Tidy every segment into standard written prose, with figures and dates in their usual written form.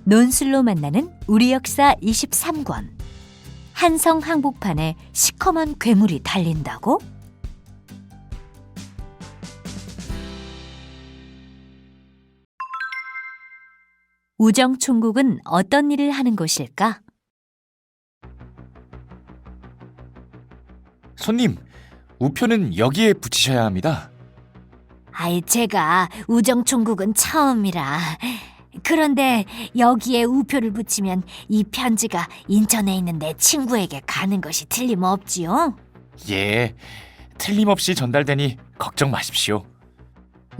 논술로 만나는 우리 역사 23권. 한성 항복판에 시커먼 괴물이 달린다고? 우정총국은 어떤 일을 하는 곳일까? 손님, 우표는 여기에 붙이셔야 합니다. 제가 우정총국은 처음이라. 그런데 여기에 우표를 붙이면 이 편지가 인천에 있는 내 친구에게 가는 것이 틀림없지요? 예, 틀림없이 전달되니 걱정 마십시오.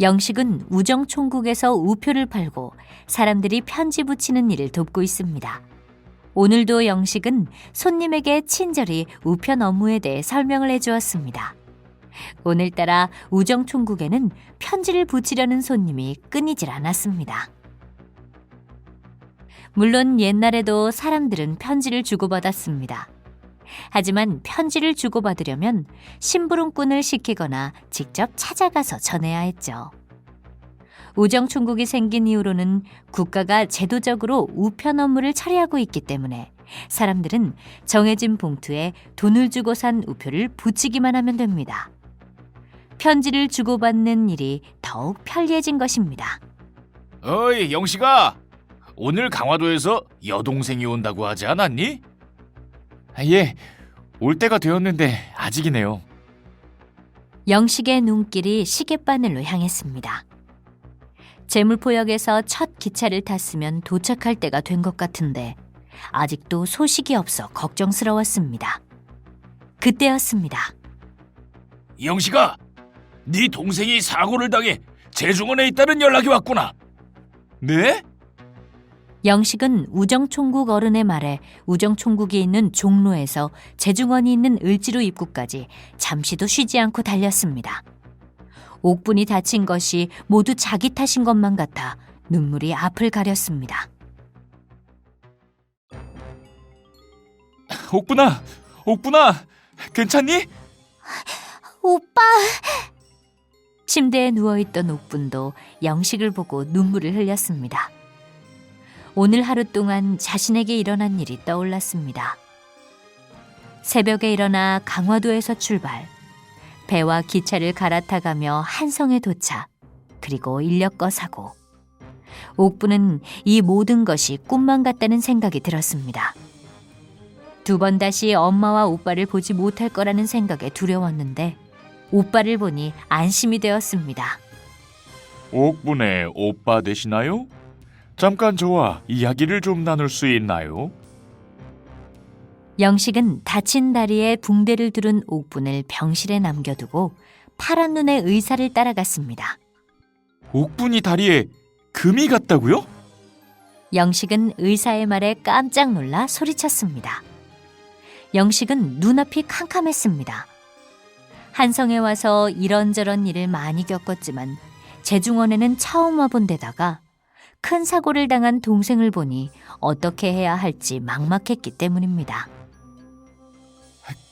영식은 우정총국에서 우표를 팔고 사람들이 편지 붙이는 일을 돕고 있습니다. 오늘도 영식은 손님에게 친절히 우편 업무에 대해 설명을 해주었습니다. 오늘따라 우정총국에는 편지를 붙이려는 손님이 끊이질 않았습니다. 물론 옛날에도 사람들은 편지를 주고받았습니다. 하지만 편지를 주고받으려면 심부름꾼을 시키거나 직접 찾아가서 전해야 했죠. 우정총국이 생긴 이후로는 국가가 제도적으로 우편 업무를 처리하고 있기 때문에 사람들은 정해진 봉투에 돈을 주고 산 우표를 붙이기만 하면 됩니다. 편지를 주고받는 일이 더욱 편리해진 것입니다. 어이, 영식아! 오늘 강화도에서 여동생이 온다고 하지 않았니? 예, 올 때가 되었는데 아직이네요. 영식의 눈길이 시계바늘로 향했습니다. 제물포역에서 첫 기차를 탔으면 도착할 때가 된 것 같은데 아직도 소식이 없어 걱정스러웠습니다. 그때였습니다. 영식아! 네 동생이 사고를 당해 재중원에 있다는 연락이 왔구나. 네? 영식은 우정총국 어른의 말에 우정총국이 있는 종로에서 재중원이 있는 을지로 입구까지 잠시도 쉬지 않고 달렸습니다. 옥분이 다친 것이 모두 자기 탓인 것만 같아 눈물이 앞을 가렸습니다. 옥분아, 괜찮니? 오빠! 침대에 누워있던 옥분도 영식을 보고 눈물을 흘렸습니다. 오늘 하루 동안 자신에게 일어난 일이 떠올랐습니다. 새벽에 일어나 강화도에서 출발, 배와 기차를 갈아타가며 한성에 도착, 그리고 인력거 사고. 옥부는 이 모든 것이 꿈만 같다는 생각이 들었습니다. 두 번 다시 엄마와 오빠를 보지 못할 거라는 생각에 두려웠는데 오빠를 보니 안심이 되었습니다. 옥분의 오빠 되시나요? 잠깐 저와 이야기를 좀 나눌 수 있나요? 영식은 다친 다리에 붕대를 두른 옥분을 병실에 남겨두고 파란 눈의 의사를 따라갔습니다. 옥분이 다리에 금이 갔다고요? 영식은 의사의 말에 깜짝 놀라 소리쳤습니다. 영식은 눈앞이 캄캄했습니다. 한성에 와서 이런저런 일을 많이 겪었지만 재중원에는 처음 와본 데다가 큰 사고를 당한 동생을 보니 어떻게 해야 할지 막막했기 때문입니다.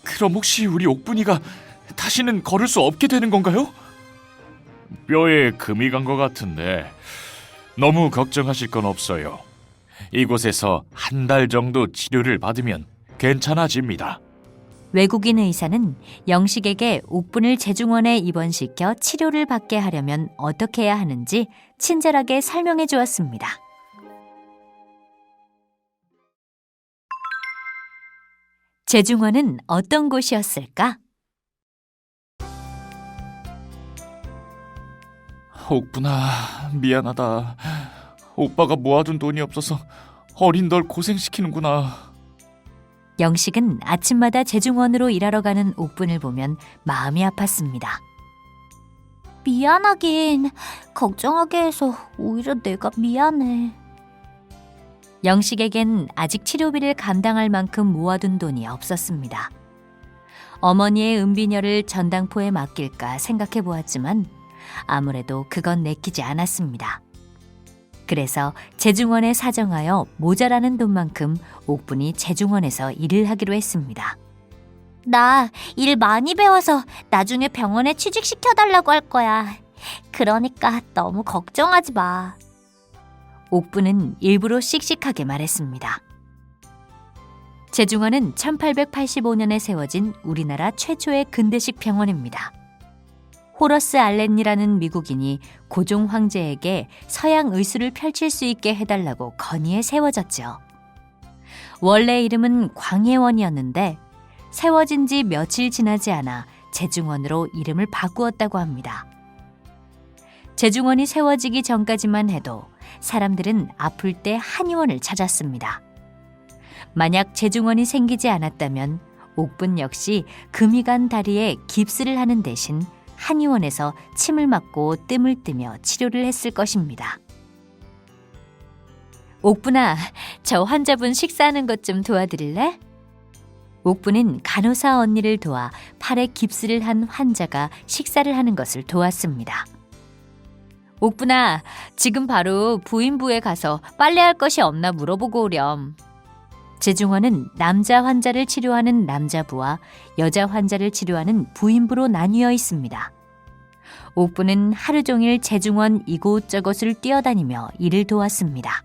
그럼 혹시 우리 옥분이가 다시는 걸을 수 없게 되는 건가요? 뼈에 금이 간 것 같은데 너무 걱정하실 건 없어요. 이곳에서 한 달 정도 치료를 받으면 괜찮아집니다. 외국인 의사는 영식에게 옥분을 재중원에 입원시켜 치료를 받게 하려면 어떻게 해야 하는지 친절하게 설명해 주었습니다. 재중원은 어떤 곳이었을까? 옥분아, 미안하다. 오빠가 모아둔 돈이 없어서 어린 널 고생시키는구나. 영식은 아침마다 재중원으로 일하러 가는 옥분을 보면 마음이 아팠습니다. 미안하긴, 걱정하게 해서 오히려 내가 미안해. 영식에겐 아직 치료비를 감당할 만큼 모아둔 돈이 없었습니다. 어머니의 은비녀를 전당포에 맡길까 생각해 보았지만 아무래도 그건 내키지 않았습니다. 그래서 재중원에 사정하여 모자라는 돈만큼 옥분이 재중원에서 일을 하기로 했습니다. 나 일 많이 배워서 나중에 병원에 취직시켜달라고 할 거야. 그러니까 너무 걱정하지 마. 옥부는 일부러 씩씩하게 말했습니다. 제중원은 1885년에 세워진 우리나라 최초의 근대식 병원입니다. 호러스 알렌이라는 미국인이 고종 황제에게 서양 의술을 펼칠 수 있게 해달라고 건의해 세워졌죠. 원래 이름은 광해원이었는데 세워진 지 며칠 지나지 않아 제중원으로 이름을 바꾸었다고 합니다. 제중원이 세워지기 전까지만 해도 사람들은 아플 때 한의원을 찾았습니다. 만약 제중원이 생기지 않았다면 옥분 역시 금이 간 다리에 깁스를 하는 대신 한의원에서 침을 맞고 뜸을 뜨며 치료를 했을 것입니다. 옥분아, 저 환자분 식사하는 것 좀 도와드릴래? 옥분은 간호사 언니를 도와 팔에 깁스를 한 환자가 식사를 하는 것을 도왔습니다. 옥분아, 지금 바로 부인부에 가서 빨래할 것이 없나 물어보고 오렴. 제중원은 남자 환자를 치료하는 남자부와 여자 환자를 치료하는 부인부로 나뉘어 있습니다. 옥부는 하루 종일 제중원 이곳저곳을 뛰어다니며 일을 도왔습니다.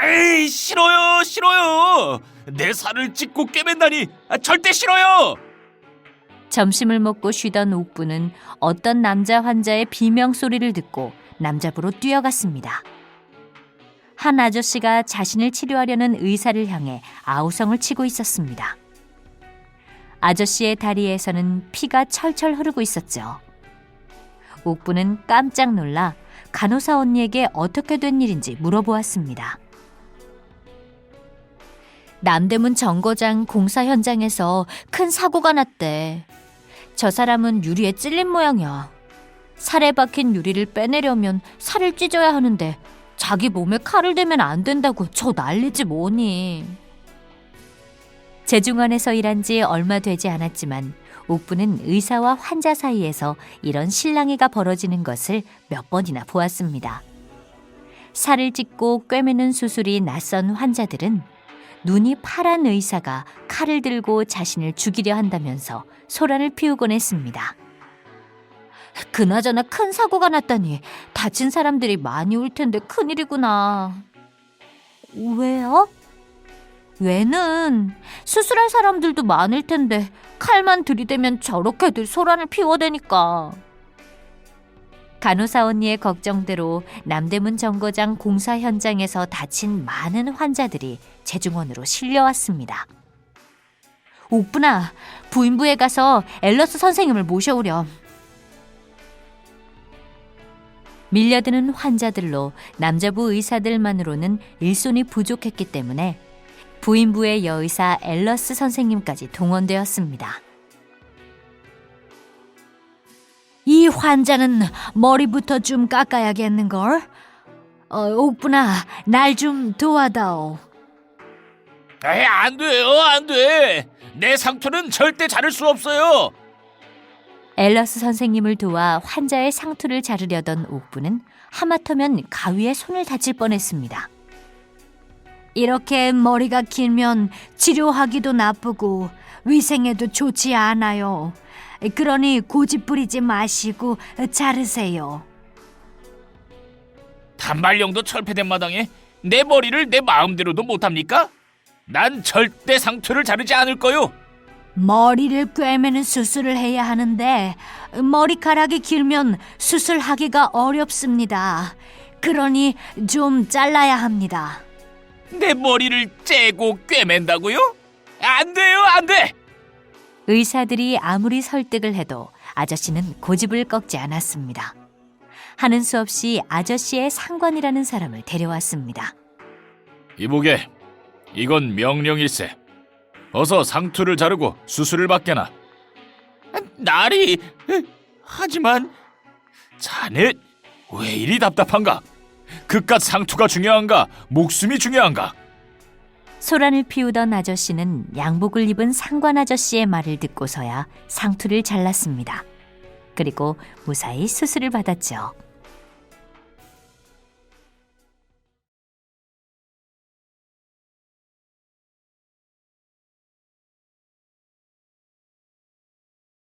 에이, 싫어요, 싫어요. 내 살을 찢고 꿰맨다니 절대 싫어요. 점심을 먹고 쉬던 옥부는 어떤 남자 환자의 비명 소리를 듣고 남자부로 뛰어갔습니다. 한 아저씨가 자신을 치료하려는 의사를 향해 아우성을 치고 있었습니다. 아저씨의 다리에서는 피가 철철 흐르고 있었죠. 옥부는 깜짝 놀라 간호사 언니에게 어떻게 된 일인지 물어보았습니다. 남대문 정거장 공사 현장에서 큰 사고가 났대. 저 사람은 유리에 찔린 모양이야. 살에 박힌 유리를 빼내려면 살을 찢어야 하는데 자기 몸에 칼을 대면 안 된다고 저 난리지 뭐니. 제중원에서 일한 지 얼마 되지 않았지만 옥부는 의사와 환자 사이에서 이런 실랑이가 벌어지는 것을 몇 번이나 보았습니다. 살을 찢고 꿰매는 수술이 낯선 환자들은 눈이 파란 의사가 칼을 들고 자신을 죽이려 한다면서 소란을 피우곤 했습니다. 그나저나 큰 사고가 났다니 다친 사람들이 많이 올 텐데 큰일이구나. 왜요? 왜는 수술할 사람들도 많을 텐데 칼만 들이대면 저렇게들 소란을 피워대니까. 간호사 언니의 걱정대로 남대문 정거장 공사 현장에서 다친 많은 환자들이 제중원으로 실려왔습니다. 옥분아, 부인부에 가서 앨러스 선생님을 모셔오렴. 밀려드는 환자들로 남자부 의사들만으로는 일손이 부족했기 때문에 부인부의 여의사 앨러스 선생님까지 동원되었습니다. 이 환자는 머리부터 좀 깎아야겠는걸? 옥분아, 날 좀 도와다오. 에이, 안 돼요, 안 돼. 내 상투는 절대 자를 수 없어요. 앨러스 선생님을 도와 환자의 상투를 자르려던 옥부는 하마터면 가위에 손을 다칠 뻔했습니다. 이렇게 머리가 길면 치료하기도 나쁘고 위생에도 좋지 않아요. 그러니 고집 부리지 마시고 자르세요. 단발령도 철폐된 마당에 내 머리를 내 마음대로도 못합니까? 난 절대 상투를 자르지 않을 거요. 머리를 꿰매는 수술을 해야 하는데 머리카락이 길면 수술하기가 어렵습니다. 그러니 좀 잘라야 합니다. 내 머리를 째고 꿰맨다고요? 안 돼요, 안 돼. 의사들이 아무리 설득을 해도 아저씨는 고집을 꺾지 않았습니다. 하는 수 없이 아저씨의 상관이라는 사람을 데려왔습니다. 이보게, 이건 명령일세. 어서 상투를 자르고 수술을 받게나. 나리, 하지만 자네 왜 이리 답답한가? 그깟 상투가 중요한가? 목숨이 중요한가? 소란을 피우던 아저씨는 양복을 입은 상관 아저씨의 말을 듣고서야 상투를 잘랐습니다. 그리고 무사히 수술을 받았죠.